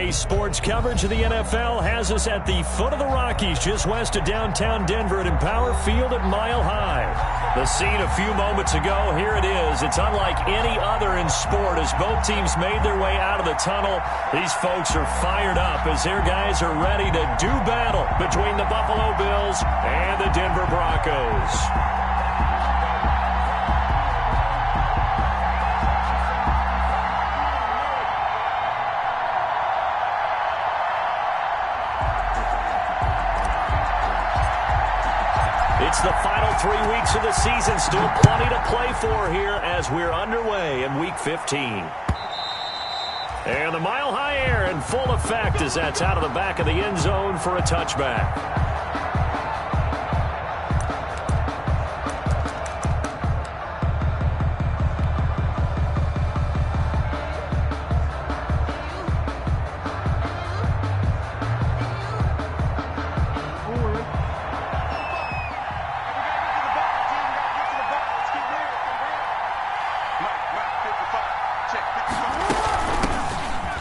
Today's sports coverage of the NFL has us at the foot of the Rockies, just west of downtown Denver at Empower Field at Mile High. The scene a few moments ago, here it is. It's unlike any other in sport as both teams made their way out of the tunnel. These folks are fired up as their guys are ready to do battle between the Buffalo Bills and the Denver Broncos. It's the final 3 weeks of the season. Still plenty to play for here as we're underway in Week 15. And the Mile High air in full effect as that's out of the back of the end zone for a touchback.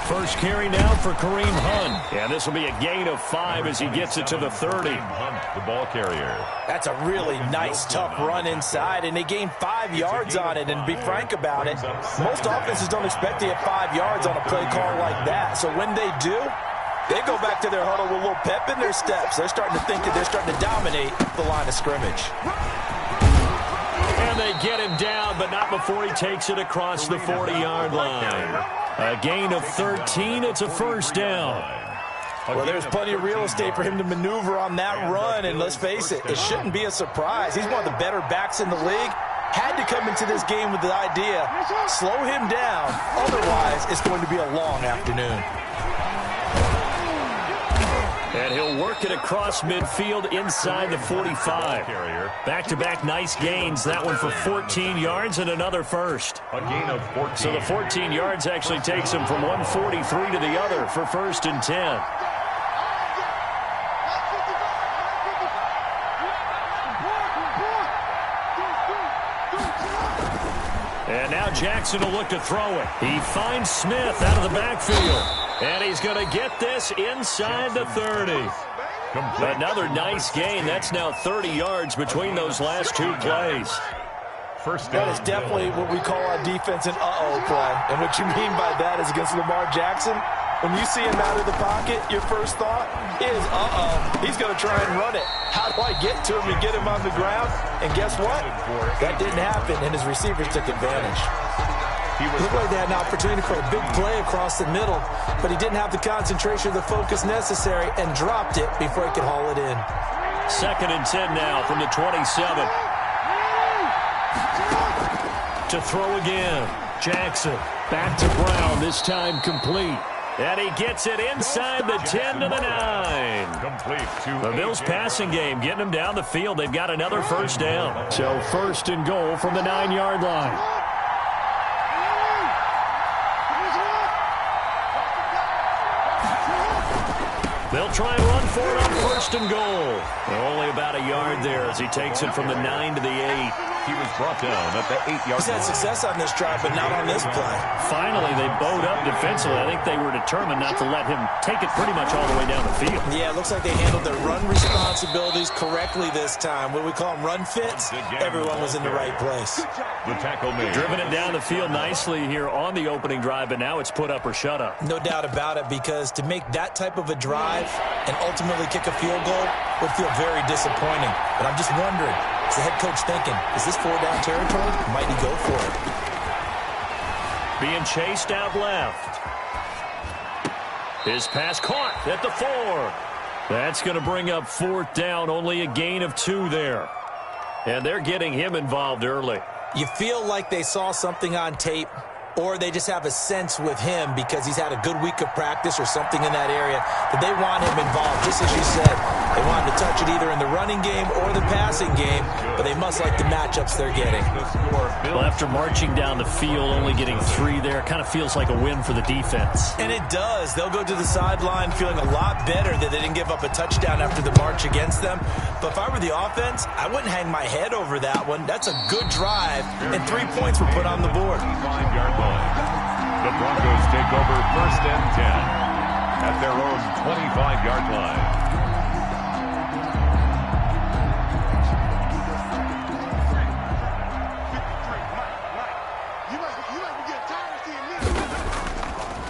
First carry now for Kareem Hunt. And this will be a gain of 5 as he gets it to the 30. Hunt, the ball carrier. That's a really nice, tough run inside, and they gained 5 yards on it. And to be frank about it, most offenses don't expect to get 5 yards on a play call like that. So when they do, they go back to their huddle with a little pep in their steps. They're starting to think that they're starting to dominate the line of scrimmage. And they get him down, but not before he takes it across the 40-yard line. A gain of 13. It's a first down. Well, there's plenty of real estate for him to maneuver on that run, and let's face it, it shouldn't be a surprise. He's one of the better backs in the league. Had to come into this game with the idea, slow him down, otherwise it's going to be a long afternoon. And he'll work it across midfield inside the 45. Back-to-back nice gains. That one for 14 yards and another first. A gain of 14. So the 14 yards actually takes him from 143 to the other for 1st and 10. And now Jackson will look to throw it. He finds Smith out of the backfield. And he's going to get this inside the 30. Another nice gain. That's now 30 yards between those last 2 plays. First down. That is definitely what we call on defense an uh-oh play. And what you mean by that is against Lamar Jackson, when you see him out of the pocket, your first thought is, he's going to try and run it. How do I get to him and get him on the ground? And guess what? That didn't happen, and his receivers took advantage. It looked like they had an opportunity for a big play across the middle, but he didn't have the concentration or the focus necessary and dropped it before he could haul it in. 2nd and 10 now from the 27. To throw again. Jackson back to Brown, this time complete. And he gets it inside the 10 to the 9. Complete to the Bills passing game, getting them down the field. They've got another first down. So 1st and goal from the 9-yard line. They'll try and run for it on 1st and goal. Only about a yard there as he takes it from the 9 to the 8. He was brought down at the 8-yard line. He's had success on this drive, but not on this play. Finally, they bowed up defensively. I think they were determined not to let him take it pretty much all the way down the field. Yeah, it looks like they handled their run responsibilities correctly this time. What we call them run fits, everyone was in the right place. The tackle made. Driven it down the field nicely here on the opening drive, but now it's put up or shut up. No doubt about it, because to make that type of a drive and ultimately kick a field goal would feel very disappointing. But I'm just wondering, is the head coach thinking, is this 4-down territory? Might he go for it? Being chased out left. His pass caught at the 4. That's going to bring up 4th down, only a gain of 2 there. And they're getting him involved early. You feel like they saw something on tape, or they just have a sense with him because he's had a good week of practice or something in that area that they want him involved. Just as you said, they want him to touch it either in the running game or the passing game, but they must like the matchups they're getting. Well, after marching down the field, only getting 3 there, kind of feels like a win for the defense. And it does. They'll go to the sideline feeling a lot better that they didn't give up a touchdown after the march against them. But if I were the offense, I wouldn't hang my head over that one. That's a good drive, and 3 points were put on the board. 5-yard line. The Broncos take over 1st and 10. their own 25-yard line.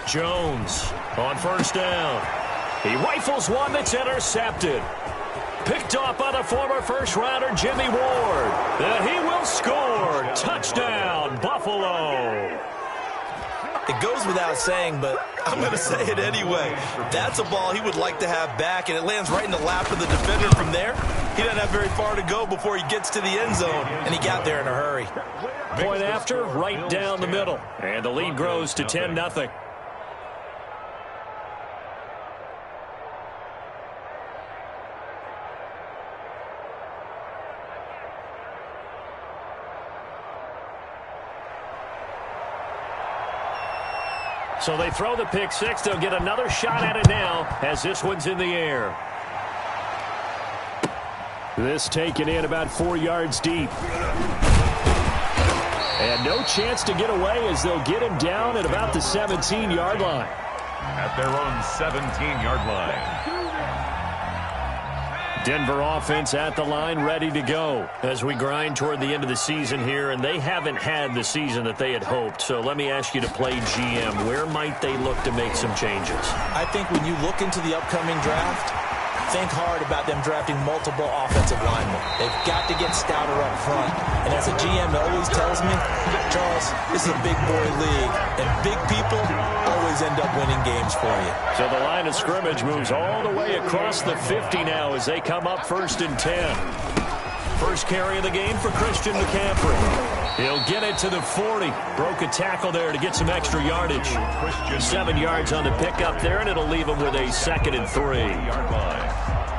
Jones on first down. He rifles one that's intercepted. Picked off by the former first-rounder Jimmy Ward. And he will score. Touchdown, Buffalo. It goes without saying, but I'm going to say it anyway. That's a ball he would like to have back, and it lands right in the lap of the defender from there. He doesn't have very far to go before he gets to the end zone, and he got there in a hurry. Point after, right down the middle. And the lead grows to 10-0. So they throw the pick six. They'll get another shot at it now as this one's in the air. This taken in about 4 yards deep. And no chance to get away as they'll get him down at about the 17-yard line. At their own 17-yard line. Denver offense at the line, ready to go as we grind toward the end of the season here, and they haven't had the season that they had hoped. So let me ask you to play GM. Where might they look to make some changes? I think when you look into the upcoming draft, think hard about them drafting multiple offensive linemen. They've got to get stouter up front. And as a GM always tells me, Charles, this is a big boy league, and big people always end up winning games for you. So the line of scrimmage moves all the way across the 50 now as they come up 1st and 10. First carry of the game for Christian McCaffrey. He'll get it to the 40. Broke a tackle there to get some extra yardage. 7 yards on the pickup there, and it'll leave him with a 2nd and 3.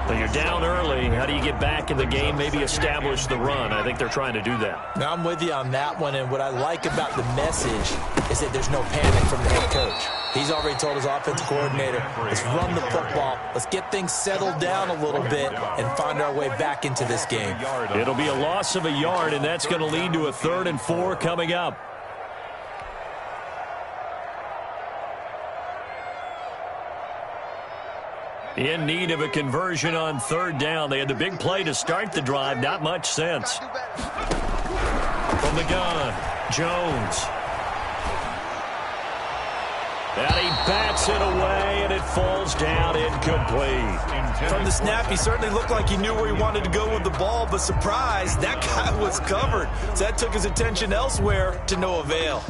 When you're down early, how do you get back in the game, maybe establish the run? I think they're trying to do that. Now I'm with you on that one, and what I like about the message is that there's no panic from the head coach. He's already told his offensive coordinator, let's run the football, let's get things settled down a little bit and find our way back into this game. It'll be a loss of a yard, and that's going to lead to a 3rd and 4 coming up. In need of a conversion on 3rd down. They had the big play to start the drive. Not much sense. From the gun, Jones. And he bats it away, and it falls down incomplete. From the snap, he certainly looked like he knew where he wanted to go with the ball, but surprise, that guy was covered. So that took his attention elsewhere to no avail.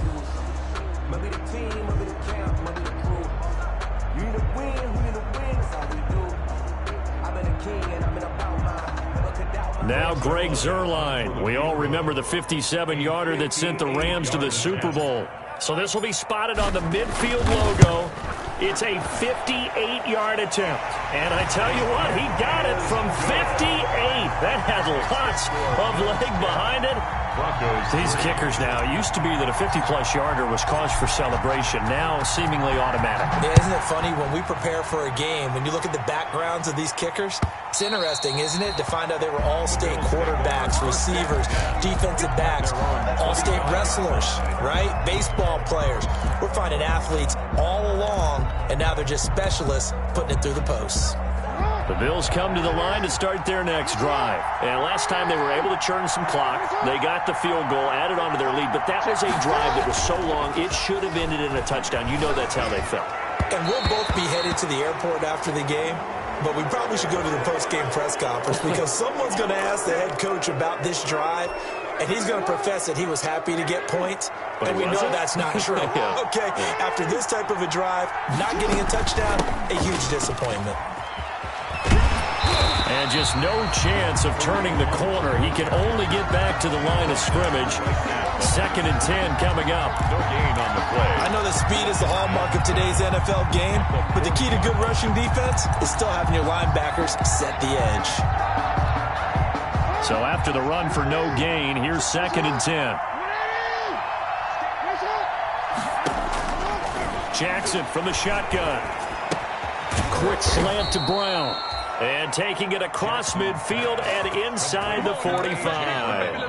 Now Greg Zuerlein. We all remember the 57-yarder that sent the Rams to the Super Bowl. So this will be spotted on the midfield logo. It's a 58-yard attempt. And I tell you what, he got it from 58. That had lots of leg behind it. These kickers now, it used to be that a 50-plus yarder was cause for celebration. Now seemingly automatic. Yeah, isn't it funny when we prepare for a game, when you look at the backgrounds of these kickers, it's interesting, isn't it, to find out they were all-state quarterbacks, receivers, defensive backs, all-state wrestlers, right? Baseball players. We're finding athletes all along, and now they're just specialists putting it through the posts. The Bills come to the line to start their next drive. And last time they were able to churn some clock. They got the field goal, added on to their lead. But that was a drive that was so long, it should have ended in a touchdown. You know that's how they felt. And we'll both be headed to the airport after the game. But we probably should go to the post-game press conference because someone's going to ask the head coach about this drive. And he's going to profess that he was happy to get points. And we know that's not true. Yeah. Okay, after this type of a drive, not getting a touchdown, a huge disappointment. And just no chance of turning the corner. He can only get back to the line of scrimmage. 2nd and 10 coming up. No gain on the play. I know that speed is the hallmark of today's NFL game, but the key to good rushing defense is still having your linebackers set the edge. So after the run for no gain, here's 2nd and 10. Jackson from the shotgun. Quick slant to Brown. And taking it across midfield and inside the 45.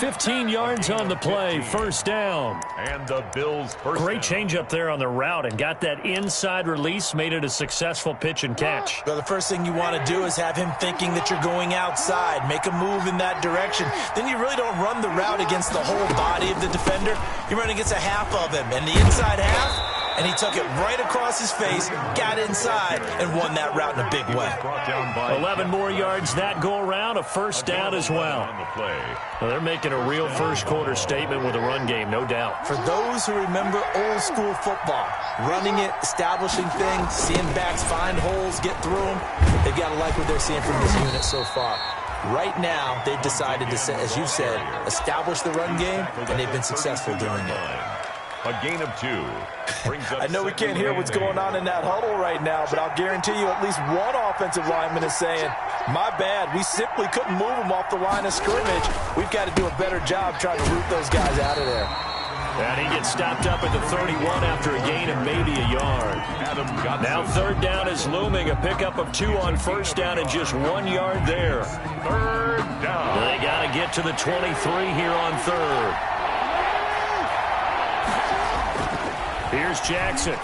15 yards on the play, first down. And the Bills first Great down. change up there on the route and got that inside release, made it a successful pitch and catch. Well, the first thing you want to do is have him thinking that you're going outside, make a move in that direction. Then you really don't run the route against the whole body of the defender. You run against a half of him, and the inside half, and he took it right across his face, got inside, and won that route in a big way. Brought down by 11 more yards that go around, a first down as well. on the play. Well, they're making a real first-quarter statement with a run game, no doubt. For those who remember old-school football, running it, establishing things, seeing backs find holes, get through them, they've got to like what they're seeing from this unit so far. Right now, they've decided to, as you said, establish the run game, and they've been successful doing it. A gain of 2. I know we can't hear what's going on in that huddle right now, but I'll guarantee you at least one offensive lineman is saying, my bad, we simply couldn't move them off the line of scrimmage. We've got to do a better job trying to root those guys out of there. And he gets stopped up at the 31 after a gain of maybe a yard. Now third down is looming, a pickup of 2 on first down and just 1 yard there. Third down. They got to get to the 23 here on third. Here's Jackson.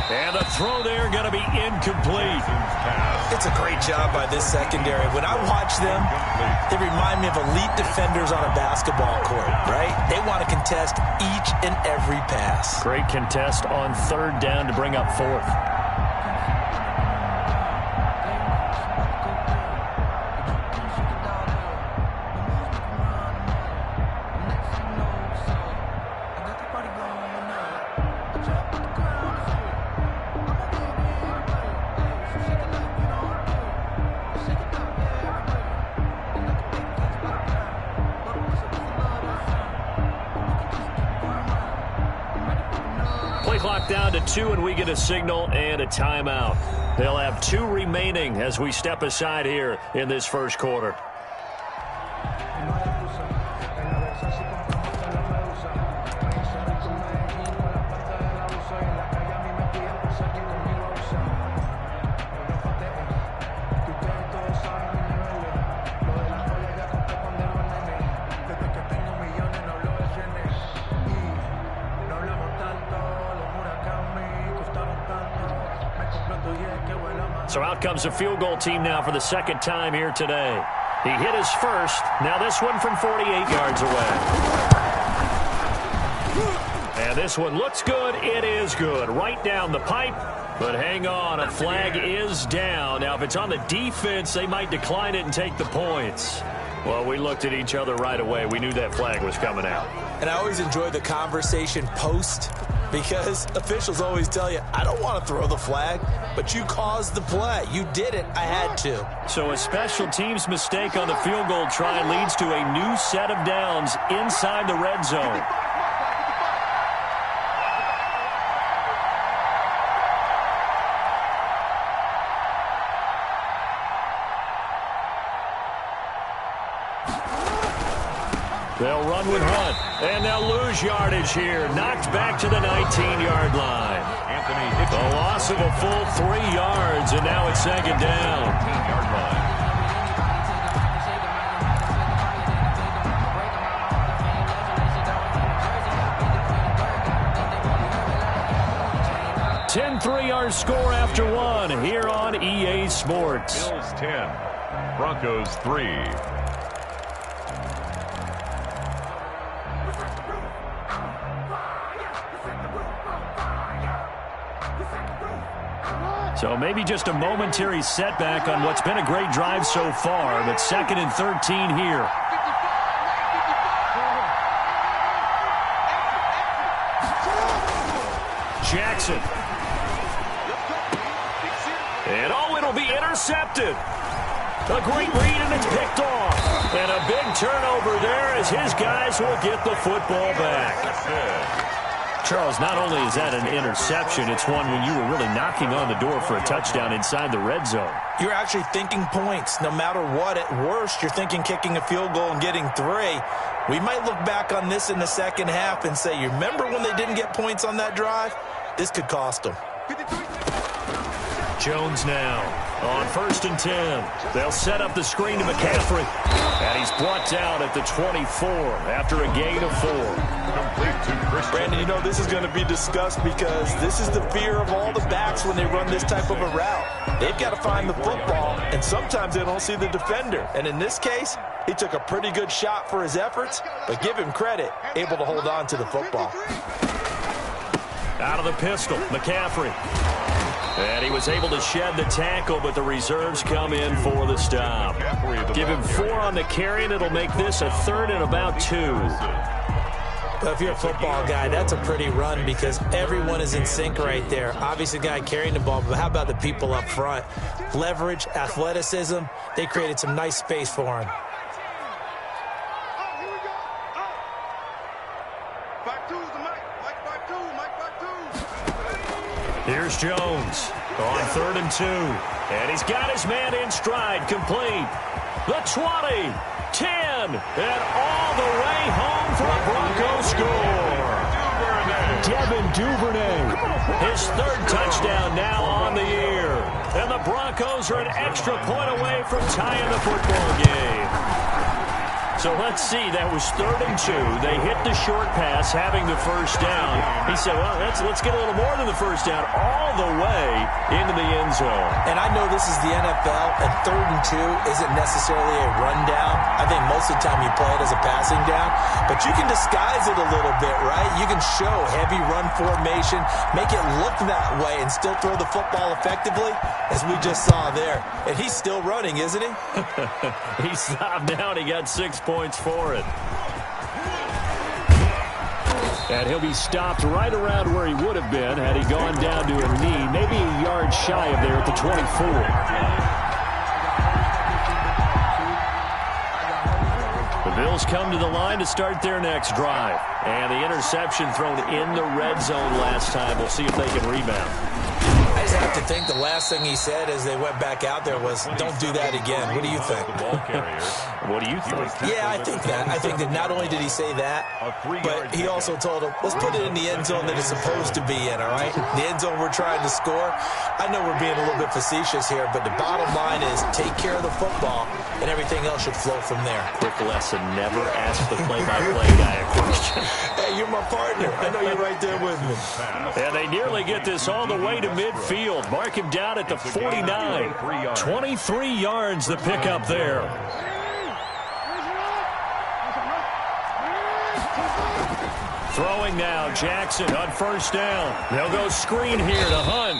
And the throw there going to be incomplete. It's a great job by this secondary. When I watch them, they remind me of elite defenders on a basketball court, right? They want to contest each and every pass. Great contest on third down to bring up fourth. Clock down to 2, and we get a signal and a timeout. They'll have 2 remaining as we step aside here in this first quarter. So out comes the field goal team now for the second time here today. He hit his first. Now this one from 48 yards away. And this one looks good. It is good. Right down the pipe. But hang on, a flag is down. Now if it's on the defense, they might decline it and take the points. Well, we looked at each other right away. We knew that flag was coming out. And I always enjoy the conversation post, because officials always tell you, I don't want to throw the flag, but you caused the play. You did it. I had to. So a special teams mistake on the field goal try leads to a new set of downs inside the red zone. They'll run with Hunt, and they'll lose yardage here. Knocked back to the 19-yard line. The loss of a full 3 yards, and now it's second down. 19-yard line. 10-3 our score after 1 here on EA Sports. Bills 10, Broncos 3. So maybe just a momentary setback on what's been a great drive so far, but 2nd and 13 here. Jackson. And oh, it'll be intercepted. A great read, and it's picked off. And a big turnover there as his guys will get the football back. Charles, not only is that an interception, it's one when you were really knocking on the door for a touchdown inside the red zone. You're actually thinking points. No matter what, at worst, you're thinking kicking a field goal and getting 3. We might look back on this in the second half and say, you remember when they didn't get points on that drive? This could cost them. Jones now on 1st and 10. They'll set up the screen to McCaffrey. And he's brought down at the 24 after a gain of 4. Complete to Christian. Brandon, you know this is going to be discussed because this is the fear of all the backs when they run this type of a route. They've got to find the football, and sometimes they don't see the defender. And in this case, he took a pretty good shot for his efforts, but give him credit, able to hold on to the football. Out of the pistol, McCaffrey. And he was able to shed the tackle, but the reserves come in for the stop. Give him 4 on the carry, and it'll make this a 3rd and about 2. Well, if you're a football guy, that's a pretty run because everyone is in sync right there. Obviously, the guy carrying the ball, but how about the people up front? Leverage, athleticism, they created some nice space for him. Here's Jones on 3rd and 2. And he's got his man in stride, complete. The 20, 10, and all the way home for a Broncos score. Devin Duvernay, his 3rd touchdown now on the year. And the Broncos are an extra point away from tying the football game. So let's see, that was 3rd and 2. They hit the short pass, having the first down. He said, well, let's get a little more than the first down, all the way into the end zone. And I know this is the NFL, and 3rd and 2 isn't necessarily a rundown. I think most of the time you play it as a passing down, but you can disguise it a little bit, right? You can show heavy run formation, make it look that way, and still throw the football effectively, as we just saw there. And he's still running, isn't he? He stopped now, and he got 6 points for it. And he'll be stopped right around where he would have been had he gone down to a knee, maybe a yard shy of there at the 24. The Bills come to the line to start their next drive. And the interception thrown in the red zone last time. We'll see if they can rebound. I just have to think the last thing he said as they went back out there was, don't do that again. What do you think? What do you think? Yeah, I think that. I think that not only did he say that, but he also told him, let's put it in the end zone that it's supposed to be in, all right? The end zone we're trying to score. I know we're being a little bit facetious here, but the bottom line is take care of the football, and everything else should flow from there. Quick lesson, never ask the play-by-play guy a question. Hey, you're my partner. I know you're right there with me. And they nearly get this all the way to midfield. Mark him down at the 49. 23 yards the pickup there. Throwing now, Jackson on 1st down. They'll go screen here to Hunt.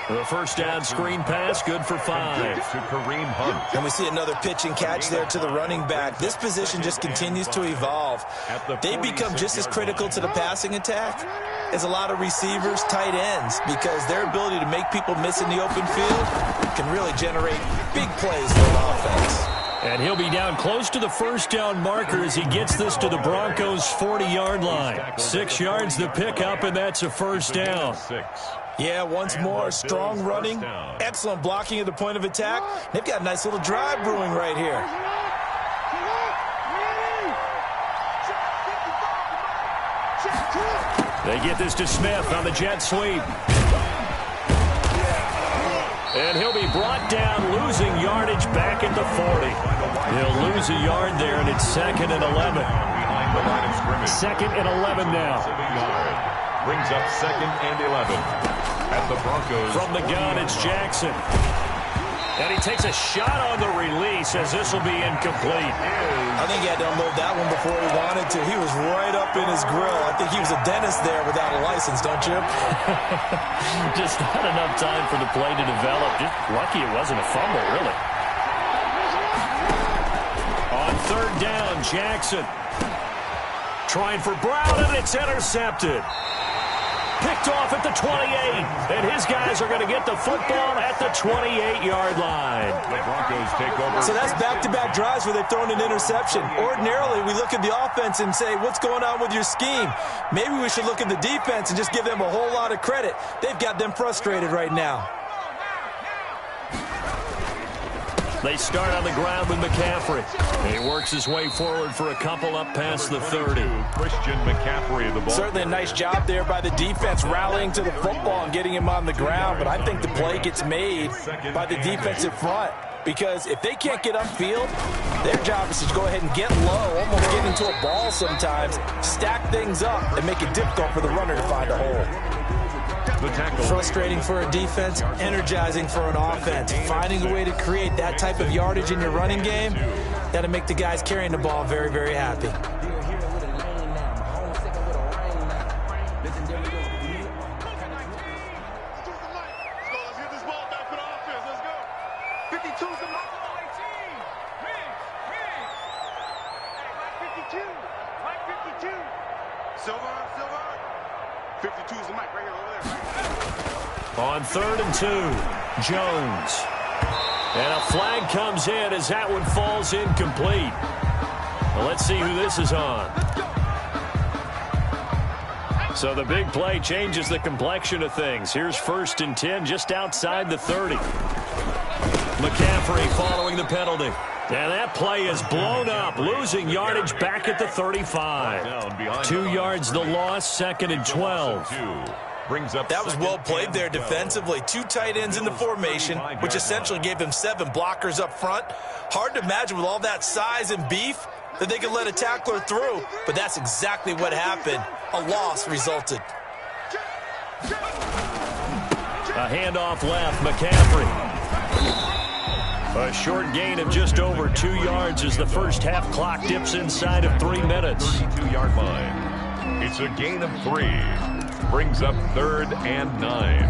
The first down screen pass, good for 5. To Kareem Hunt. And we see another pitch and catch there to the running back. This position just continues to evolve. They become just as critical to the passing attack as a lot of receivers, tight ends, because their ability to make people miss in the open field can really generate big plays for the offense. And he'll be down close to the first down marker as he gets this to the Broncos' 40-yard line. 6 yards the pickup, and that's a first down. Yeah, once more, strong running, excellent blocking at the point of attack. They've got a nice little drive brewing right here. They get this to Smith on the jet sweep. And he'll be brought down, losing yardage back at the 40. He'll lose a yard there, and it's 2nd and 11. 2nd and 11 now. Brings up 2nd and 11. At the Broncos. From the gun, it's Jackson. And he takes a shot on the release as this will be incomplete. I think he had to unload that one before he wanted to. He was right up in his grill. I think he was a dentist there without a license, don't you? Just not enough time for the play to develop. Just lucky it wasn't a fumble, really. On 3rd down, Jackson. Trying for Brown, and it's intercepted. Picked off at the 28, and his guys are going to get the football at the 28-yard line. The Broncos take over. So that's back-to-back drives where they've thrown an interception. Ordinarily, we look at the offense and say, what's going on with your scheme? Maybe we should look at the defense and just give them a whole lot of credit. They've got them frustrated right now. They start on the ground with McCaffrey. He works his way forward for a couple up past the 30. Christian McCaffrey, the ball. Certainly a nice job there by the defense rallying to the football and getting him on the ground, but I think the play gets made by the defensive front. Because if they can't get upfield, their job is to go ahead and get low, almost get into a ball sometimes, stack things up, and make it difficult for the runner to find a hole. The tackle. Frustrating for a defense, energizing for an offense. Finding a way to create that type of yardage in your running game, that'll make the guys carrying the ball very, very happy. On 3rd and 2, Jones. And a flag comes in as that one falls incomplete. Well, let's see who this is on. So the big play changes the complexion of things. Here's 1st and 10 just outside the 30. McCaffrey following the penalty. And that play is blown up, losing yardage back at the 35. 2 yards the loss, 2nd and 12. That was well played there defensively. 2 tight ends in the formation, which essentially gave them 7 blockers up front. Hard to imagine with all that size and beef that they could let a tackler through, but that's exactly what happened. A loss resulted. A handoff left, McCaffrey. A short gain of just over 2 yards as the first half clock dips inside of 3 minutes. 32-yard line. It's a gain of 3. Brings up 3rd and 9.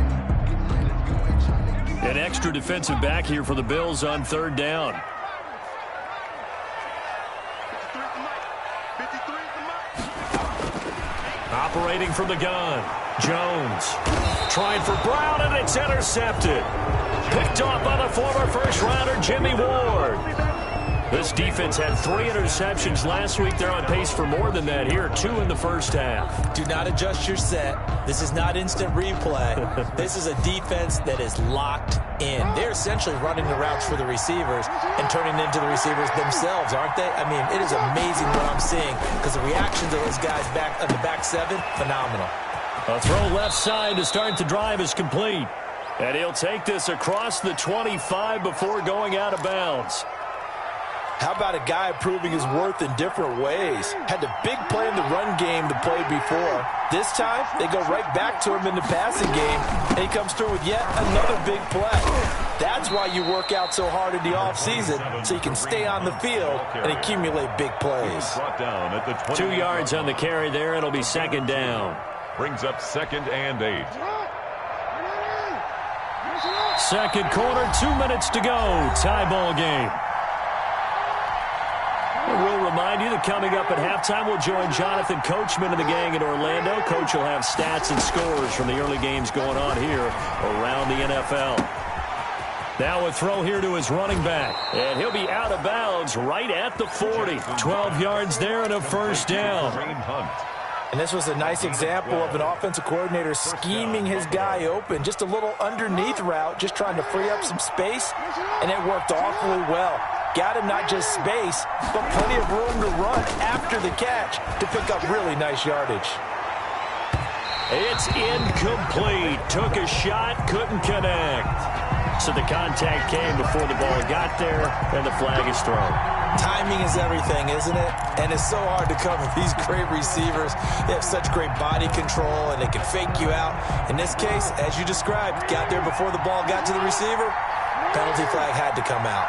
An extra defensive back here for the Bills on 3rd down. Operating from the gun, Jones. Trying for Brown, and it's intercepted. Picked off by the former first-rounder Jimmy Ward. This defense had 3 interceptions last week. They're on pace for more than that here, 2 in the first half. Do not adjust your set. This is not instant replay. This is a defense that is locked in. They're essentially running the routes for the receivers and turning into the receivers themselves, aren't they? I mean, it is amazing what I'm seeing because the reaction to those guys back on the back 7, phenomenal. A throw left side to start the drive is complete. And he'll take this across the 25 before going out of bounds. How about a guy proving his worth in different ways? Had the big play in the run game to play before. This time, they go right back to him in the passing game, and he comes through with yet another big play. That's why you work out so hard in the offseason, so you can stay on the field and accumulate big plays. 2 yards on the carry there. It'll be 2nd down. Brings up 2nd and 8. Second quarter, 2 minutes to go. Tie ball game. We'll remind you that coming up at halftime, we'll join Jonathan Coachman and the gang in Orlando. Coach will have stats and scores from the early games going on here around the NFL. Now a throw here to his running back, and he'll be out of bounds right at the 40. 12 yards there and a 1st down. And this was a nice example of an offensive coordinator scheming his guy open. Just a little underneath route, just trying to free up some space, and it worked awfully well. Got him not just space, but plenty of room to run after the catch to pick up really nice yardage. It's incomplete. Took a shot, couldn't connect. So the contact came before the ball got there, and the flag is thrown. Timing is everything, isn't it? And it's so hard to cover these great receivers. They have such great body control, and they can fake you out. In this case, as you described, got there before the ball got to the receiver. Penalty flag had to come out.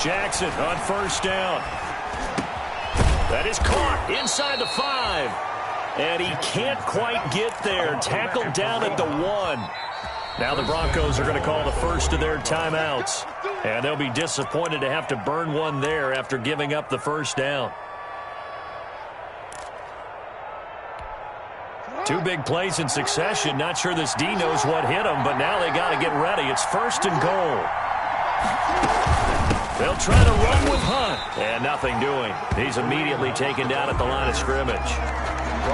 Jackson on 1st down. That is caught inside the 5. And he can't quite get there. Tackled down at the 1. Now the Broncos are going to call the first of their timeouts. And they'll be disappointed to have to burn one there after giving up the 1st down. 2 big plays in succession. Not sure this D knows what hit him, but now they got to get ready. It's 1st and goal. They'll try to run with Hunt. And nothing doing. He's immediately taken down at the line of scrimmage.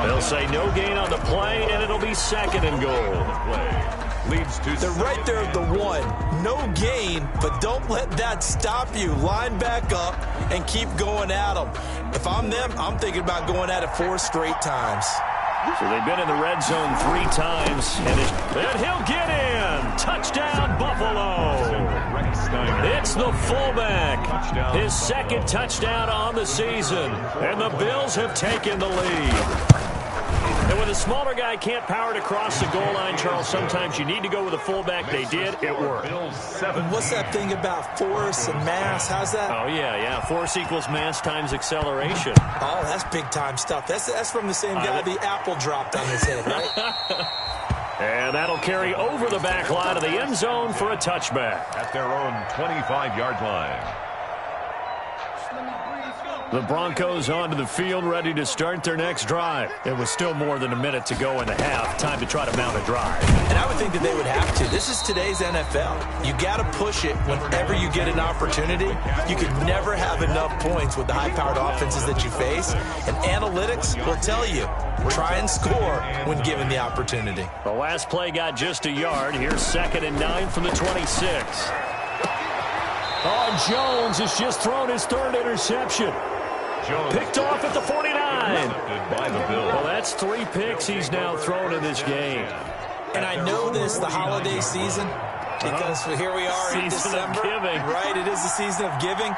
They'll say no gain on the play, and it'll be 2nd and goal. Leads to They're right there at the 1. No gain, but don't let that stop you. Line back up and keep going at them. If I'm them, I'm thinking about going at it 4 straight times. So they've been in the red zone 3 times, and he'll get in. Touchdown, Buffalo. It's the fullback. His second touchdown on the season, and the Bills have taken the lead. And when the smaller guy can't power it across the goal line, Charles, sometimes you need to go with a fullback. They did. It worked. What's that thing about force and mass? How's that? Oh, yeah. Force equals mass times acceleration. Oh, that's big-time stuff. That's from the same guy the apple dropped on his head, right? And that'll carry over the back line of the end zone for a touchback. At their own 25-yard line. The Broncos onto the field, ready to start their next drive. It was still more than a minute to go in the half. Time to try to mount a drive. And I would think that they would have to. This is today's NFL. You got to push it whenever you get an opportunity. You can never have enough points with the high-powered offenses that you face. And analytics will tell you, try and score when given the opportunity. The last play got just a yard. Here's 2nd and 9 from the 26. Oh, Jones has just thrown his 3rd interception. Picked off at the 49. Well, that's 3 picks he's now thrown in this game. And I know this, the holiday season, because here we are in December. Giving. Right, it is the season of giving.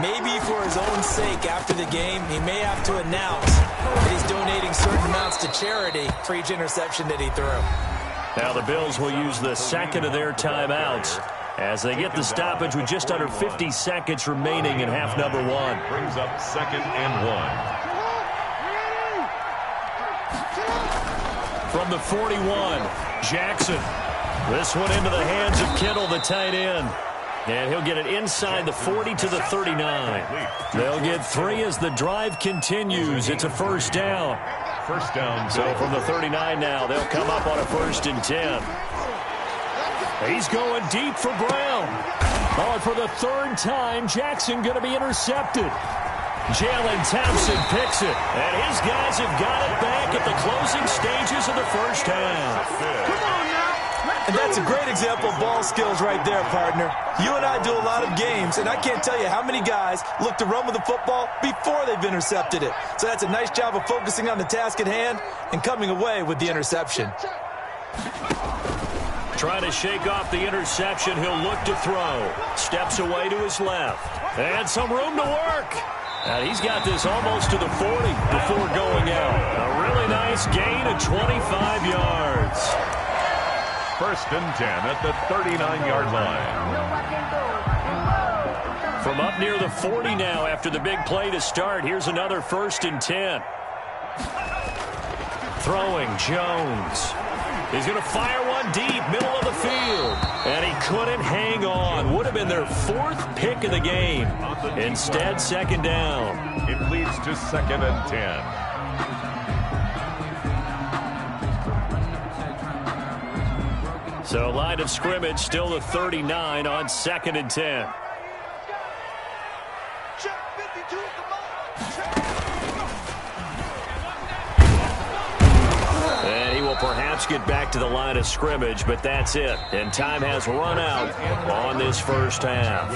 Maybe for his own sake after the game, he may have to announce that he's donating certain amounts to charity for each interception that he threw. Now the Bills will use the 2nd of their timeouts as they get the stoppage with just under 50 seconds remaining in half number 1. Brings up 2nd and 1. From the 41, Jackson. This one into the hands of Kittle, the tight end. And he'll get it inside the 40 to the 39. They'll get 3 as the drive continues. It's a first down. First down. So from the 39 now, they'll come up on a 1st and 10. He's going deep for Brown. Oh, and for the 3rd time, Jackson going to be intercepted. Jalen Thompson picks it, and his guys have got it back at the closing stages of the first half. And that's a great example of ball skills right there, partner. You and I do a lot of games, and I can't tell you how many guys look to run with the football before they've intercepted it. So that's a nice job of focusing on the task at hand and coming away with the interception. Trying to shake off the interception, he'll look to throw. Steps away to his left. And some room to work. And he's got this almost to the 40 before going out. A really nice gain of 25 yards. 1st and 10 at the 39-yard line. From up near the 40 now after the big play to start, here's another 1st and 10. Throwing Jones. He's going to fire one deep, middle of the field. And he couldn't hang on. Would have been their 4th pick of the game. Instead, 2nd down. It leads to 2nd and 10. So line of scrimmage still the 39 on 2nd and 10. And he will perhaps get back to the line of scrimmage, but that's it. And time has run out on this first half.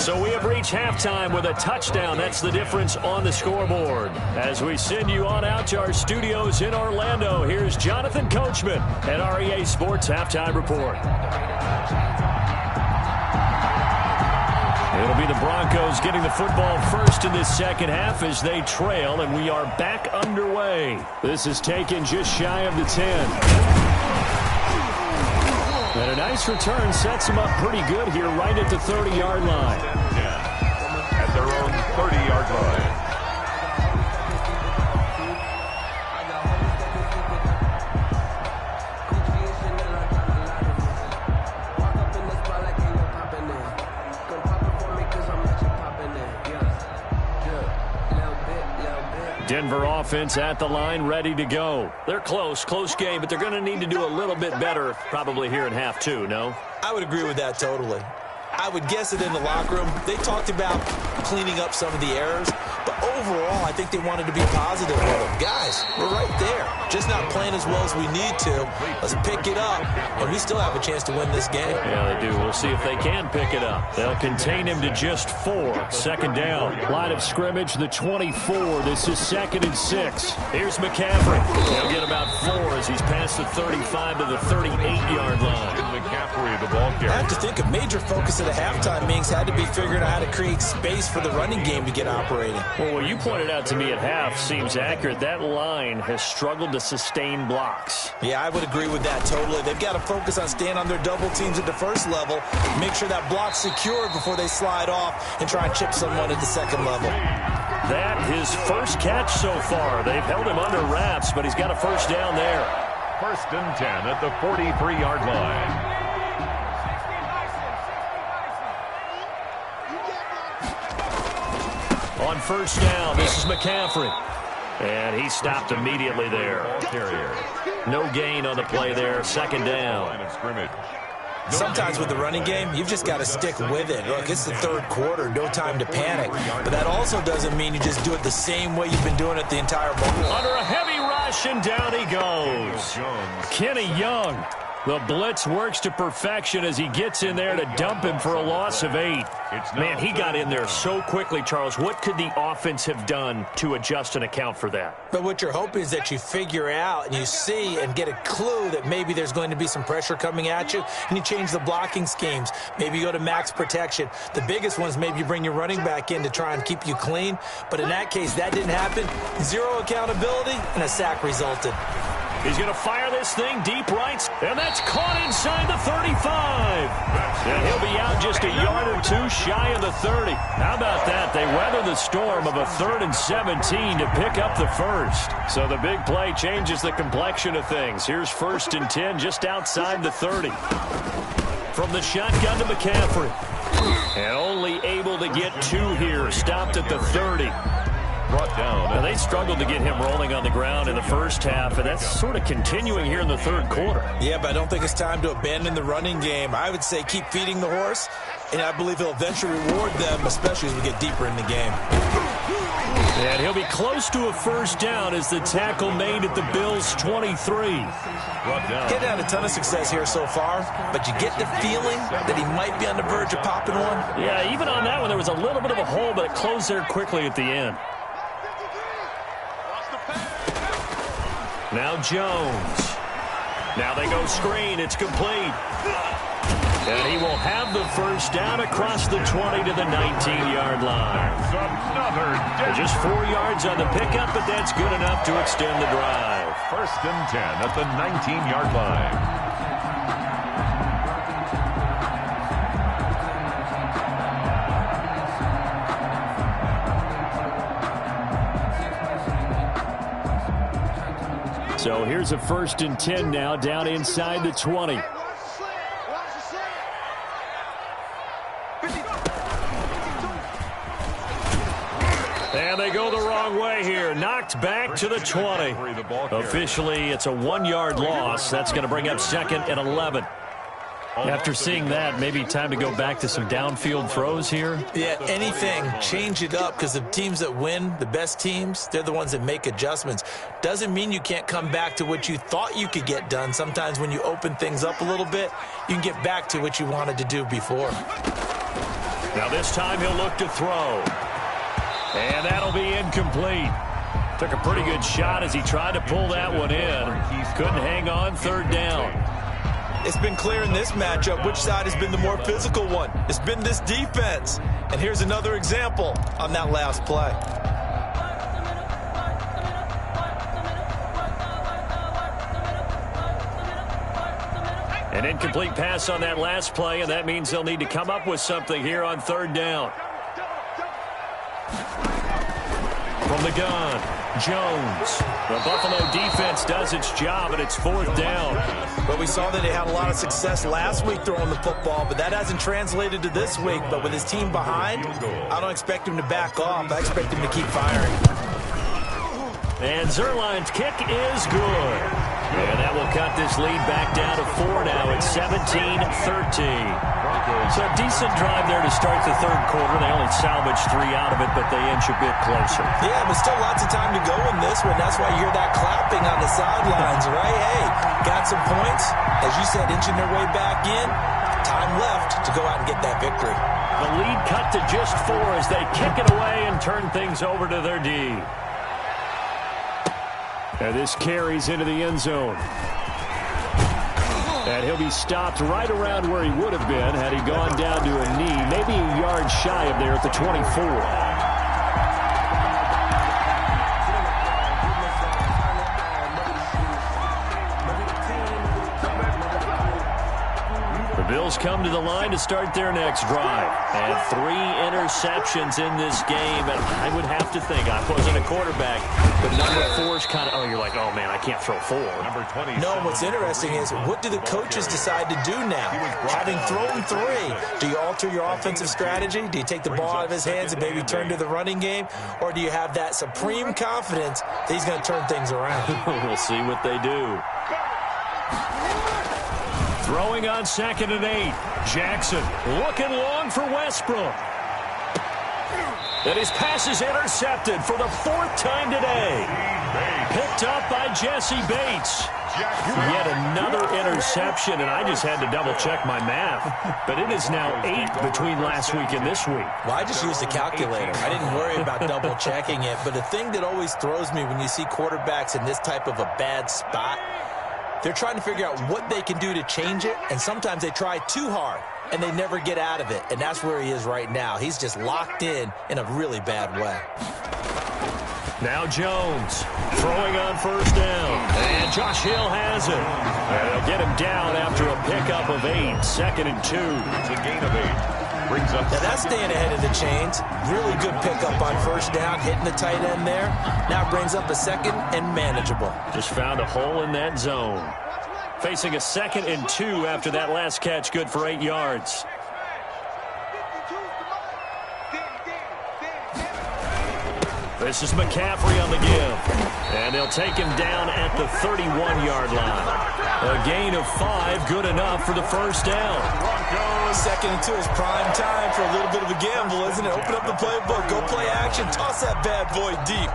So we have reached halftime with a touchdown. That's the difference on the scoreboard. As we send you on out to our studios in Orlando, here's Jonathan Coachman at REA Sports Halftime Report. It'll be the Broncos getting the football first in this 2nd half as they trail, and we are back underway. This is taken just shy of the 10. And a nice return sets them up pretty good here right at the 30-yard line. At their own 30-yard line. Denver offense at the line, ready to go. They're close game, but they're going to need to do a little bit better probably here in half 2, no? I would agree with that totally. I would guess that in the locker room, they talked about cleaning up some of the errors, but overall, I think they wanted to be positive with them. Guys, we're right there. just not playing as well as we need to. Let's pick it up, and we still have a chance to win this game. Yeah, they do. We'll see if they can pick it up. They'll contain him to just 4. Second down. Line of scrimmage, the 24. This is 2nd and 6. Here's McCaffrey. He'll get about 4 as he's past the 35 to the 38-yard line. McCaffrey, the ball carrier. I have to think a major focus at the halftime means had to be figuring out how to create space for the running game to get operating. Well, what you pointed out to me at half seems accurate. That line has struggled to sustain blocks. Yeah, I would agree with that totally. They've got to focus on staying on their double teams at the first level, make sure that block's secured before they slide off and try and chip someone at the second level. That his first catch so far. They've held him under wraps, but he's got a first down there. 1st and 10 at the 43-yard line. On first down, this is McCaffrey. And he stopped immediately there. No gain on the play there. 2nd down. Sometimes with the running game, you've just got to stick with it. Look, it's the 3rd quarter, no time to panic. But that also doesn't mean you just do it the same way you've been doing it the entire ball. Under a heavy rush, and down he goes. Kenny Young. The blitz works to perfection as he gets in there to dump him for a loss of 8. Man, he got in there so quickly, Charles. What could the offense have done to adjust and account for that? But what you're hoping is that you figure out and you see and get a clue that maybe there's going to be some pressure coming at you, and you change the blocking schemes. Maybe you go to max protection. The biggest one is maybe you bring your running back in to try and keep you clean. But in that case, that didn't happen. 0 accountability, and a sack resulted. He's going to fire this thing deep right, and that's caught inside the 35. And he'll be out just a yard or 2 shy of the 30. How about that? They weather the storm of a 3rd and 17 to pick up the first. So the big play changes the complexion of things. Here's 1st and 10 just outside the 30. From the shotgun to McCaffrey. And only able to get 2 here. Stopped at the 30. Brought down. Now, they struggled to get him rolling on the ground in the first half, and that's sort of continuing here in the 3rd quarter. Yeah, but I don't think it's time to abandon the running game. I would say keep feeding the horse, and I believe he'll eventually reward them, especially as we get deeper in the game. And he'll be close to a first down as the tackle made at the Bills' 23. Getting had a ton of success here so far, but you get the feeling that he might be on the verge of popping one. Yeah, even on that one, there was a little bit of a hole, but it closed there quickly at the end. Now Jones. Now they go screen. It's complete. And he will have the first down across the 20 to the 19-yard line. Just 4 yards on the pickup, but that's good enough to extend the drive. 1st and 10 at the 19-yard line. So here's a 1st and 10 now down inside the 20. And they go the wrong way here. Knocked back to the 20. Officially, it's a 1-yard loss. That's going to bring up 2nd and 11. After seeing that, maybe time to go back to some downfield throws here. Yeah, anything. Change it up, because the teams that win, the best teams, they're the ones that make adjustments. Doesn't mean you can't come back to what you thought you could get done. Sometimes when you open things up a little bit, you can get back to what you wanted to do before. Now this time he'll look to throw. And that'll be incomplete. Took a pretty good shot as he tried to pull that one in. Couldn't hang on. 3rd down. It's been clear in this matchup which side has been the more physical one. It's been this defense. And here's another example on that last play. An incomplete pass on that last play, and that means they'll need to come up with something here on 3rd down. From the gun, Jones. The Buffalo defense does its job, and it's 4th down. But we saw that they had a lot of success last week throwing the football, but that hasn't translated to this week. But with his team behind, I don't expect him to back off. I expect him to keep firing. And Zerline's kick is good. And that will cut this lead back down to 4 now. It's 17-13. So a decent drive there to start the third quarter. They only salvaged 3 out of it, but they inch a bit closer. Yeah, but still lots of time to go in this one. That's why you hear that clapping on the sidelines, right? Hey, got some points. As you said, inching their way back in. Time left to go out and get that victory. The lead cut to just 4 as they kick it away and turn things over to their D. And this carries into the end zone. And he'll be stopped right around where he would have been had he gone down to a knee, maybe a yard shy of there at the 24. Bills come to the line to start their next drive. And 3 interceptions in this game. And I would have to think, I wasn't a quarterback, but number 4 is kind of, you're like, oh, man, I can't throw 4. Number 20. No, what's interesting is, what do the coaches decide to do now? Having thrown 3, do you alter your offensive strategy? Do you take the ball out of his hands and maybe turn to the running game? Or do you have that supreme confidence that he's going to turn things around? We'll see what they do. Throwing on 2nd and 8. Jackson looking long for Westbrook. And his pass is intercepted for the 4th time today. Picked up by Jesse Bates. Yet another interception, and I just had to double-check my math. But it is now 8 between last week and this week. Well, I just used a calculator. I didn't worry about double-checking it. But the thing that always throws me when you see quarterbacks in this type of a bad spot, they're trying to figure out what they can do to change it, and sometimes they try too hard, and they never get out of it, and that's where he is right now. He's just locked in a really bad way. Now Jones throwing on 1st down, and Josh Hill has it. And they'll get him down after a pickup of 8, 2nd and 2. It's a gain of 8. Brings up. Now that's staying ahead of the chains. Really good pickup on 1st down, hitting the tight end there. Now brings up a 2nd and manageable. Just found a hole in that zone. Facing a 2nd and 2 after that last catch, good for 8 yards. This is McCaffrey on the give. And they'll take him down at the 31-yard line. A gain of 5, good enough for the 1st down. 2nd and 2 is prime time for a little bit of a gamble, isn't it? Open up the playbook, go play action, toss that bad boy deep.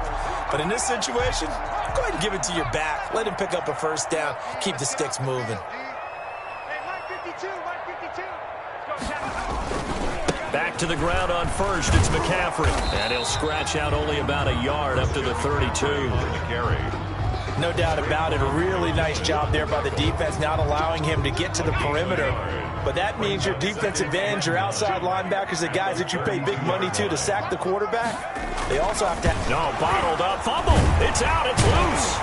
But in this situation, go ahead and give it to your back. Let him pick up a 1st down, keep the sticks moving. Back to the ground on 1st, it's McCaffrey. And he'll scratch out only about a yard up to the 32. No doubt about it. A really nice job there by the defense, not allowing him to get to the perimeter. But that means your defensive ends, your outside linebackers, the guys that you pay big money to sack the quarterback, they also have to... No, bottled up, fumble. It's out, it's loose.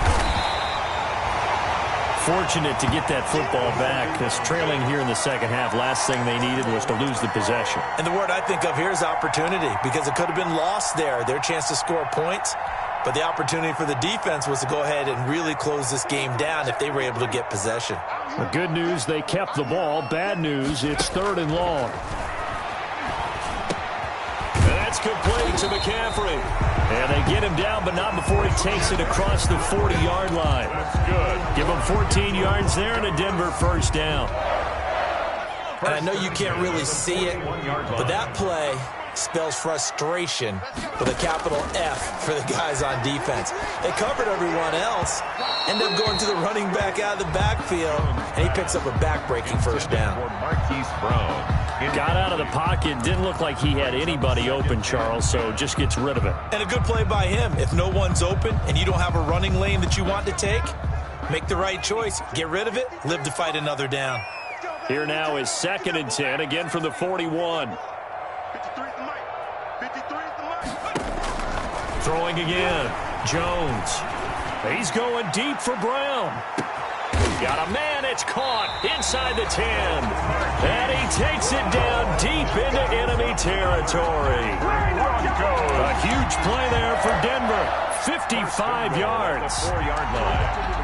Fortunate to get that football back, because trailing here in the 2nd half, last thing they needed was to lose the possession. And the word I think of here is opportunity, because it could have been lost there, their chance to score points. But the opportunity for the defense was to go ahead and really close this game down if they were able to get possession. The good news, they kept the ball. Bad news, it's 3rd and long. And that's complete to McCaffrey. And they get him down, but not before he takes it across the 40-yard line. That's good. Give him 14 yards there and a Denver 1st down. And I know you can't really see it, but that play spells frustration with a capital F for the guys on defense. They covered everyone else, end up going to the running back out of the backfield, and he picks up a back-breaking 1st down. Got out of the pocket, didn't look like he had anybody open, Charles, so just gets rid of it. And a good play by him. If no one's open and you don't have a running lane that you want to take, make the right choice, get rid of it, live to fight another down. Here now is 2nd and 10, again from the 41. Throwing again. Jones. He's going deep for Brown. Got a man. It's caught inside the 10. And he takes it down deep into enemy territory. A huge play there for Denver. 55 yards. 4-yard line.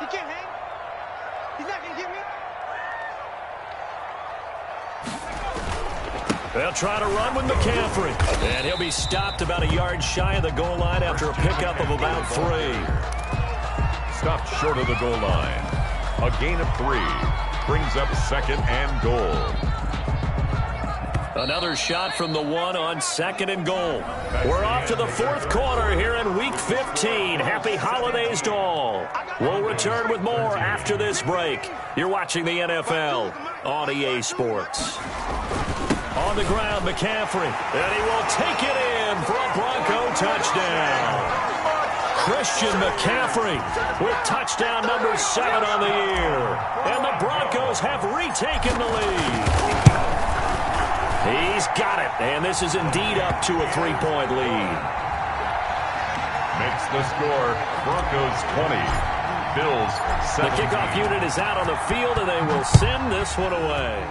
He can't hang. He's not going to get me. They'll try to run with McCaffrey. And he'll be stopped about a yard shy of the goal line after a pickup of about 3. Stopped short of the goal line. A gain of 3. Brings up 2nd and goal. Another shot from the 1 on 2nd and goal. We're off to the 4th quarter here in Week 15. Happy holidays to all. We'll return with more after this break. You're watching the NFL on EA Sports. On the ground, McCaffrey, and he will take it in for a Bronco touchdown. Christian McCaffrey with touchdown number 7 on the year. And the Broncos have retaken the lead. He's got it, and this is indeed up to a 3-point lead. Makes the score Broncos 20, Bills 17. The kickoff unit is out on the field, and they will send this one away.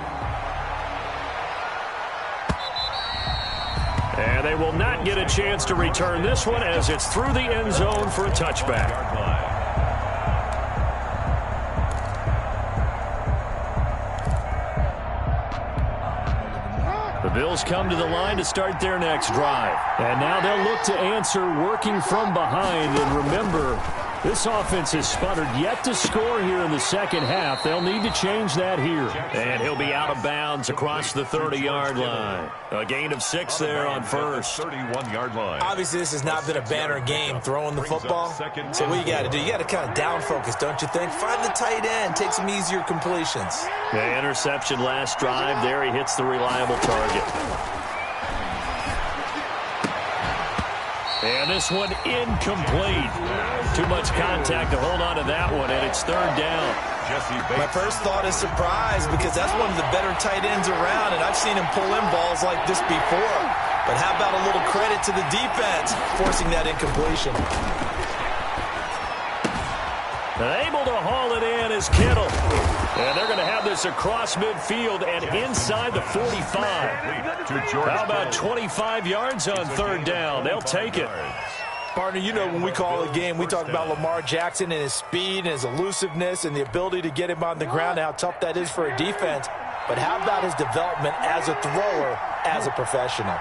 And they will not get a chance to return this one as it's through the end zone for a touchback. The Bills come to the line to start their next drive. And now they'll look to answer working from behind. And remember, this offense has sputtered yet to score here in the second half. They'll need to change that here. And he'll be out of bounds across the 30-yard line. A gain of 6 there on first. 31-yard line. Obviously, this has not been a banner game throwing the football. So what you got to do, you got to kind of down focus, don't you think? Find the tight end, take some easier completions. The interception last drive. There he hits the reliable target. And this one incomplete. Too much contact to hold on to that one, and it's 3rd down. My first thought is surprise because that's one of the better tight ends around, and I've seen him pull in balls like this before. But how about a little credit to the defense forcing that incompletion? Able to haul it in is Kittle. And they're going to have this across midfield and inside the 45. How about 25 yards on 3rd down? They'll take it. Partner, you know when we call a game, we talk about Lamar Jackson and his speed and his elusiveness and the ability to get him on the ground and how tough that is for a defense. But how about his development as a thrower, as a professional?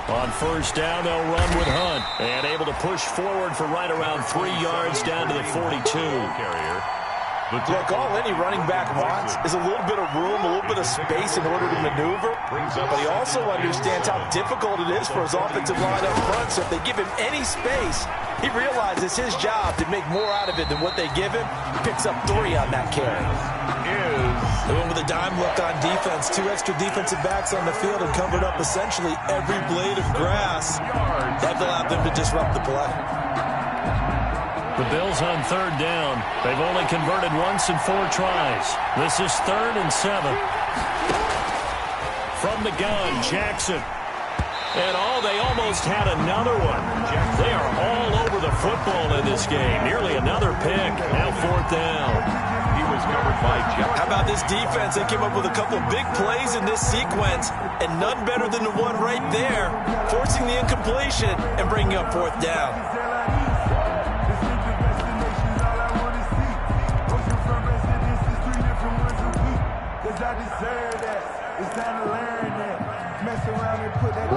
On 1st down, they'll run with Hunt. And able to push forward for right around 3 yards down to the 42. Look, all any running back wants is a little bit of room, a little bit of space in order to maneuver. But he also understands how difficult it is for his offensive line up front. So if they give him any space, he realizes his job to make more out of it than what they give him. He picks up 3 on that carry. They went with a dime look on defense. 2 extra defensive backs on the field and covered up essentially every blade of grass. That allowed them to disrupt the play. The Bills on 3rd down. They've only converted once in 4 tries. This is 3rd and 7. From the gun, Jackson. And they almost had another one. They are all over the football in this game. Nearly another pick. Now 4th down. He was covered by Jeff. How about this defense? They came up with a couple big plays in this sequence, and none better than the one right there, forcing the incompletion and bringing up 4th down.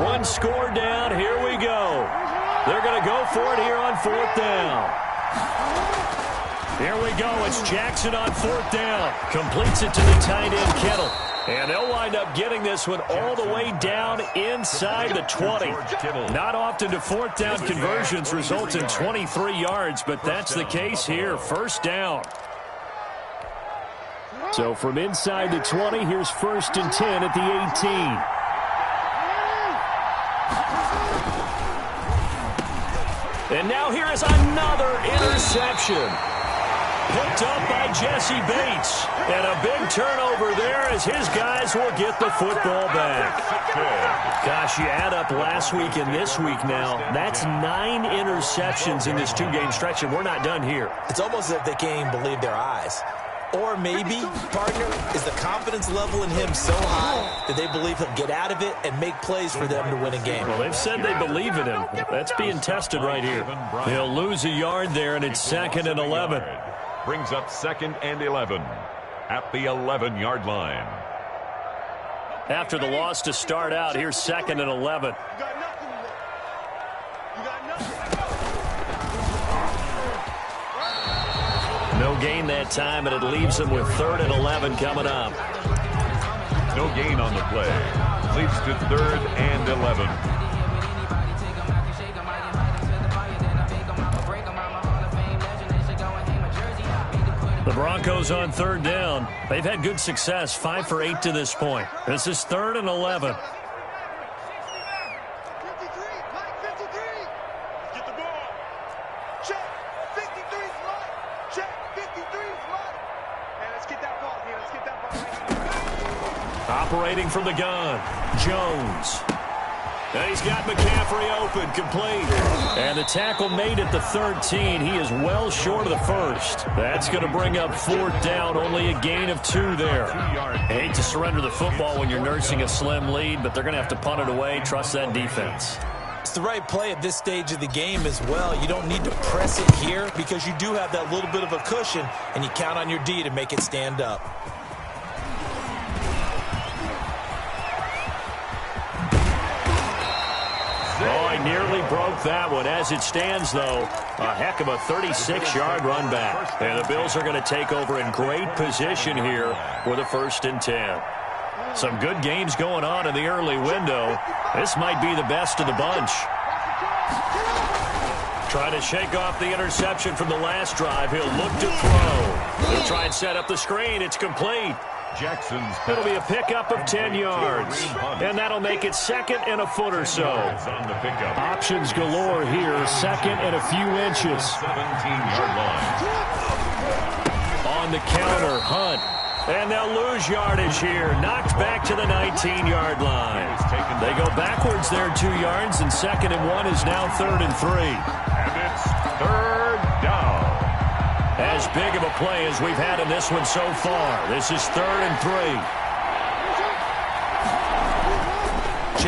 One score down. Here we go. They're going to go for it here on 4th down. Here we go. It's Jackson on 4th down. Completes it to the tight end, Kittle. And they'll wind up getting this one all the way down inside the 20. Not often do 4th down conversions result in 23 yards, but that's the case here. 1st down. So from inside the 20, here's 1st and 10 at the 18. And now here is another interception. Picked up by Jesse Bates. And a big turnover there as his guys will get the football back. Gosh, you add up last week and this week now. That's 9 interceptions in this 2-game stretch, and we're not done here. It's almost as if they can't even believe their eyes. Or maybe, partner, is the confidence level in him so high that they believe he'll get out of it and make plays for them to win a game. Well, they've said they believe in him. That's being tested right here. They'll lose a yard there, and it's 2nd and 11. Brings up 2nd and 11 at the 11-yard line. After the loss to start out, here's 2nd and 11. No gain that time, and it leaves them with 3rd and 11 coming up. No gain on the play. Leads to 3rd and 11. The Broncos on 3rd down. They've had good success, 5 for 8 to this point. This is 3rd and 11. Operating from the gun, Jones. And he's got McCaffrey open, complete. And the tackle made at the 13. He is well short of the first. That's going to bring up 4th down, only a gain of 2 there. I hate to surrender the football when you're nursing a slim lead, but they're going to have to punt it away. Trust that defense. It's the right play at this stage of the game as well. You don't need to press it here because you do have that little bit of a cushion, and you count on your D to make it stand up. Oh, I nearly broke that one. As it stands, though, a heck of a 36-yard run back. And the Bills are going to take over in great position here with a 1st and 10. Some good games going on in the early window. This might be the best of the bunch. Trying to shake off the interception from the last drive. He'll look to throw. He'll try and set up the screen. It's complete. Jackson's It'll be a pickup of 10 yards. And that'll make it 2nd and a foot or so. Options galore here. 2nd and a few inches. 17-yard line. On the counter, Hunt. And they'll lose yardage here. Knocked back to the 19-yard line. They go backwards there 2 yards, and 2nd and 1 is now 3rd and 3. And it's 3rd down. As big of a play as we've had in this one so far. This is 3rd and 3.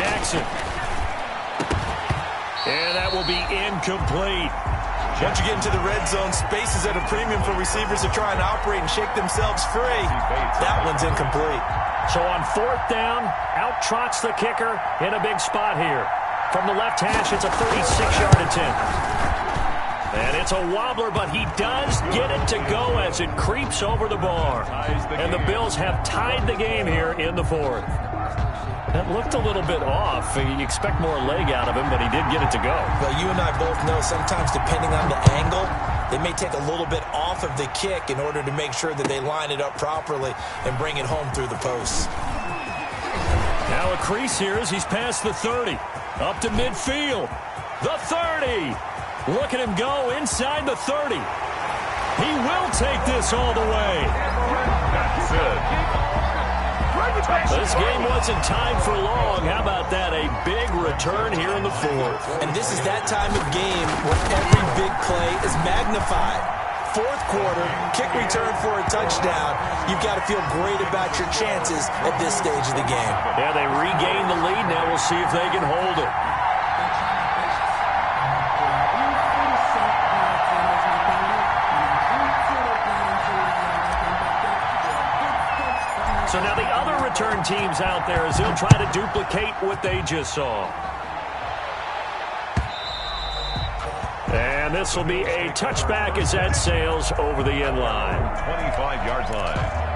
Jackson. And that will be incomplete. Once you get into the red zone, space is at a premium for receivers to try and operate and shake themselves free. That one's incomplete. So on 4th down, out trots the kicker in a big spot here. From the left hash, it's a 36-yard attempt. And it's a wobbler, but he does get it to go as it creeps over the bar. And the Bills have tied the game here in the 4th. That looked a little bit off. You expect more leg out of him, but he did get it to go. But you and I both know sometimes depending on the angle, they may take a little bit off of the kick in order to make sure that they line it up properly and bring it home through the posts. Now a crease here as he's past the 30. Up to midfield. The 30. Look at him go inside the 30. He will take this all the way. That's it. This game wasn't tied for long. How about that? A big return here in the 4th. And this is that time of game where every big play is magnified. 4th quarter, kick return for a touchdown. You've got to feel great about your chances at this stage of the game. Yeah, they regain the lead. Now we'll see if they can hold it. So now the other return teams out there as they'll try to duplicate what they just saw. And this will be a touchback as that sails over the end line. 25-yard line.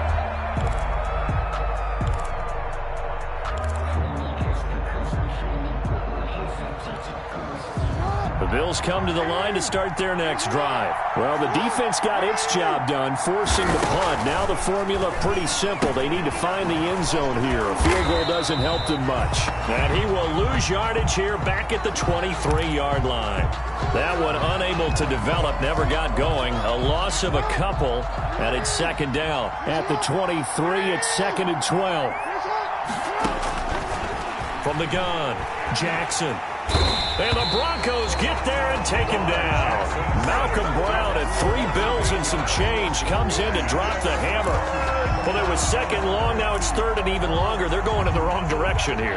The Bills come to the line to start their next drive. Well, the defense got its job done, forcing the punt. Now the formula pretty simple. They need to find the end zone here. A field goal doesn't help them much. And he will lose yardage here back at the 23-yard line. That one unable to develop, never got going. A loss of a couple, and it's 2nd down. At the 23, it's 2nd and 12. From the gun, Jackson. And the Broncos get there and take him down. Malcolm Brown at 3 bills and some change comes in to drop the hammer. Well, it was second long. Now it's third and even longer. They're going in the wrong direction here.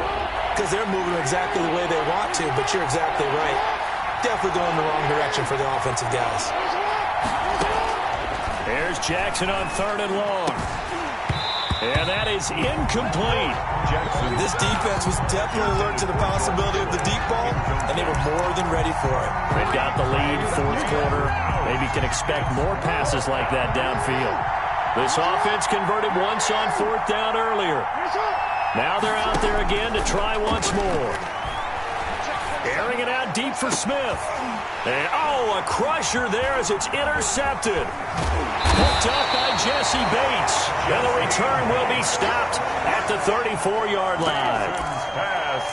Because they're moving exactly the way they want to, but you're exactly right. Definitely going in the wrong direction for the offensive guys. There's Jackson on third and long. And that is incomplete. This defense was definitely alert to the possibility of the deep ball, and they were more than ready for it. They've got the lead, fourth quarter. Maybe can expect more passes like that downfield. This offense converted once on fourth down earlier. Now they're out there again to try once more. Airing it out deep for Smith. And, a crusher there as it's intercepted. Picked up by Jesse Bates. And the return will be stopped at the 34-yard line.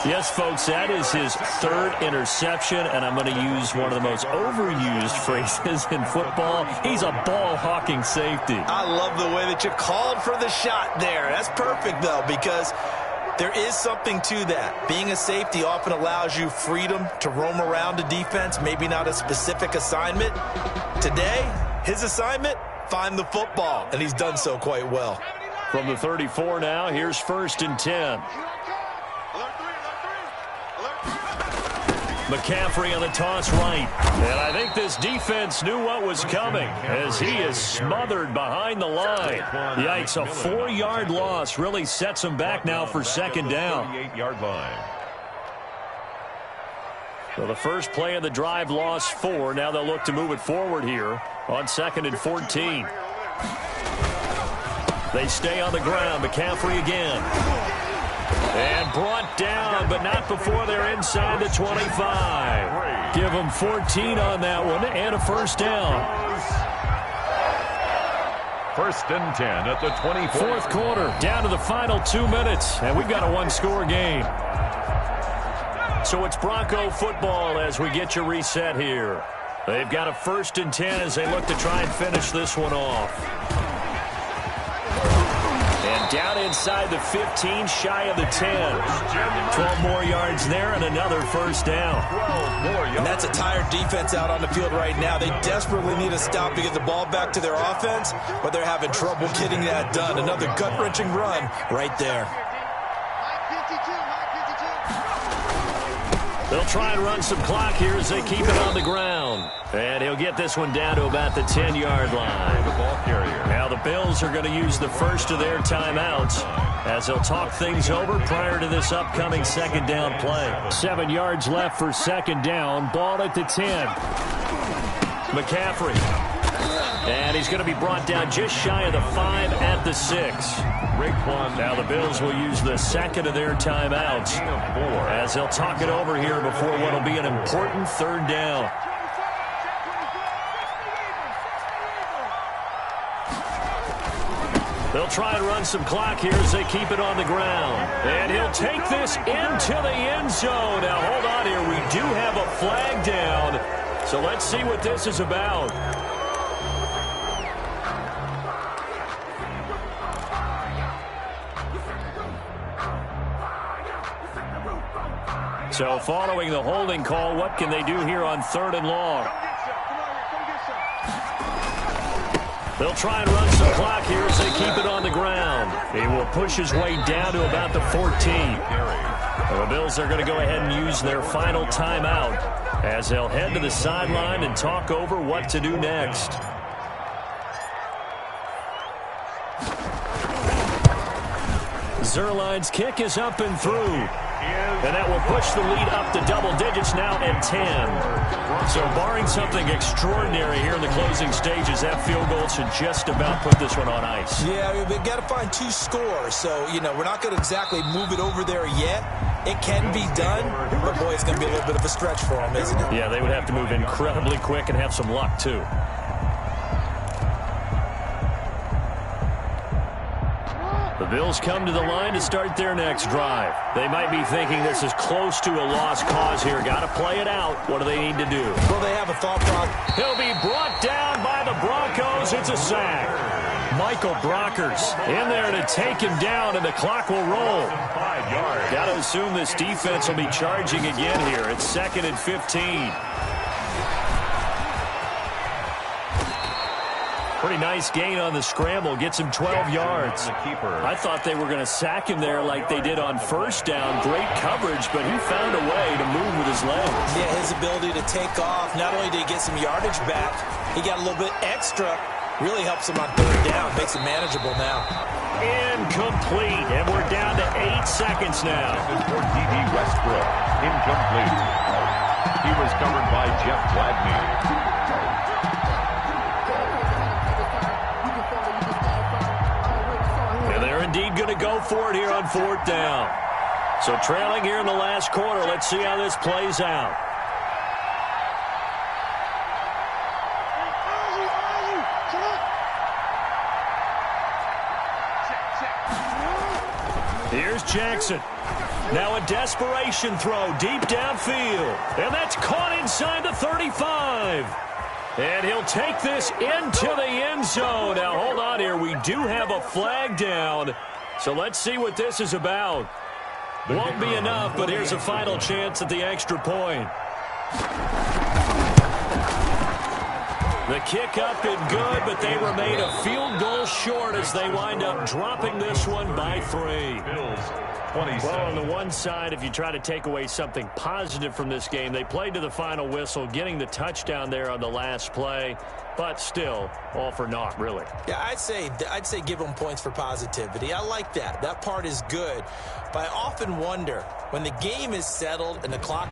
Yes, folks, that is his third interception, and I'm going to use one of the most overused phrases in football. He's a ball-hawking safety. I love the way that you called for the shot there. That's perfect, though, because there is something to that. Being a safety often allows you freedom to roam around a defense, maybe not a specific assignment. Today, his assignment, find the football, and he's done so quite well. From the 34 now, here's 1st and 10. McCaffrey on the toss right. And I think this defense knew what was coming as he is smothered behind the line. Yikes, a 4-yard loss really sets him back now for second down. 38-yard line. So the first play of the drive lost 4. Now they'll look to move it forward here on 2nd and 14. They stay on the ground. McCaffrey again. And brought down, but not before they're inside the 25. Give them 14 on that one and a first down. 1st and 10 at the 24. Fourth quarter, down to the final 2 minutes, and we've got a one-score game. So it's Bronco football as we get you reset here. They've got a 1st and 10 as they look to try and finish this one off. And down inside the 15, shy of the 10. 12 more yards there and another first down. And that's a tired defense out on the field right now. They desperately need a stop to get the ball back to their offense, but they're having trouble getting that done. Another gut-wrenching run right there. They'll try and run some clock here as they keep it on the ground. And he'll get this one down to about the 10-yard line. The ball carrier. Now the Bills are going to use the first of their timeouts as they'll talk things over prior to this upcoming second down play. 7 yards left for second down. Ball at the 10. McCaffrey. And he's going to be brought down just shy of the 5 at the 6. Now the Bills will use the second of their timeouts as they'll talk it over here before what will be an important third down. They'll try and run some clock here as they keep it on the ground. And he'll take this into the end zone. Now hold on here. We do have a flag down. So let's see what this is about. So following the holding call, what can they do here on 3rd and long? They'll try and run some clock here as they keep it on the ground. He will push his way down to about the 14. The Bills are going to go ahead and use their final timeout as they'll head to the sideline and talk over what to do next. Zerline's kick is up and through. And that will push the lead up to double digits now at 10. So barring something extraordinary here in the closing stages, that field goal should just about put this one on ice. Yeah, we've got to find 2 scores. So, we're not going to exactly move it over there yet. It can be done, but boy, it's going to be a little bit of a stretch for them, isn't it? Yeah, they would have to move incredibly quick and have some luck, too. The Bills come to the line to start their next drive. They might be thinking this is close to a lost cause here. Got to play it out. What do they need to do? Well, they have a thought process. He'll be brought down by the Broncos. It's a sack. Michael Brockers in there to take him down, and the clock will roll. 5 yards. Got to assume this defense will be charging again here. It's 2nd and 15. Pretty nice gain on the scramble. Gets him 12 yards. I thought they were going to sack him there like they did on first down. Great coverage, but he found a way to move with his legs. Yeah, his ability to take off. Not only did he get some yardage back, he got a little bit extra. Really helps him on 3rd down. Makes it manageable now. Incomplete, and we're down to 8 seconds now. For D.B. Westbrook. Incomplete. He was covered by Jeff Gladney. Indeed going to go for it here on 4th down. So trailing here in the last quarter. Let's see how this plays out. Here's Jackson. Now a desperation throw deep downfield. And that's caught inside the 35. And he'll take this into the end zone. Now, hold on here. We do have a flag down. So let's see what this is about. Won't be enough, but here's a final chance at the extra point. The kick up and good, but they remain a field goal short as they wind up dropping this one by 3. Well, on the one side, if you try to take away something positive from this game, they played to the final whistle, getting the touchdown there on the last play, but still, all for naught, really. Yeah, I'd say give them points for positivity. I like that. That part is good. But I often wonder, when the game is settled and the clock